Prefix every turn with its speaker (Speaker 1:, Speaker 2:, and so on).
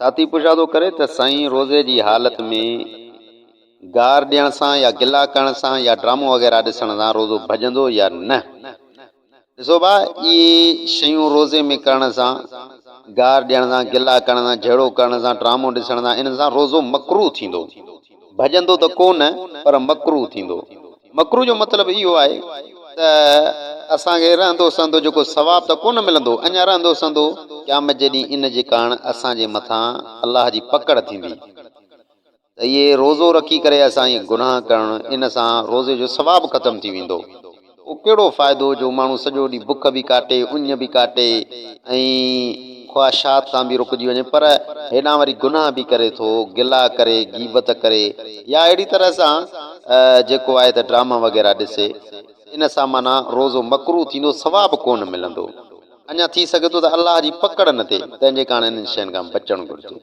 Speaker 1: साथी पुछा थो करे त साईं रोज़े जी हालत में गार ॾियण सां या गिला करण सां या ड्रामो वग़ैरह ॾिसण सां रोज़ो भॼंदो या न। ॾिसो भाउ, इहे शयूं रोज़े में करण सां, गार ॾियण सां, गिला करण सां, जहिड़ो करण सां, ड्रामो ॾिसण सां, इन सां रोज़ो मकरूह थींदो। भॼंदो त कोन पर मकरूह थींदो। मकरूह जो मतिलबु इहो आहे त असांखे रहंदो सहंदो जेको सवाबु त कोन मिलंदो, अञा रहंदो सहंदो क़यामत जे ॾींहुं इन जे कारण असांजे मथां अलाह जी पकड़ थींदी त इहे रोज़ो रखी करे असां इहे गुनाह करणु, इन सां रोज़े जो सवाबु ख़तमु थी वेंदो। पोइ कहिड़ो फ़ाइदो जो माण्हू सॼो ॾींहुं बुख बि काटे, उञ बि काटे ऐं ख़्वाहिशात सां बि रुकिजी वञे, पर हेॾां वरी गुनाह बि करे थो, गिला करे, गीबत करे, या अहिड़ी तरह सां जेको आहे त ड्रामा वग़ैरह ॾिसे, इन सां माना रोज़ो मकरूह थींदो, सवाबु कोन मिलंदो। अञा थी सघे थो त अलाह जी पकड़ न थिए, तंहिंजे कारण इन्हनि शयुनि खां बचणु घुरिजे।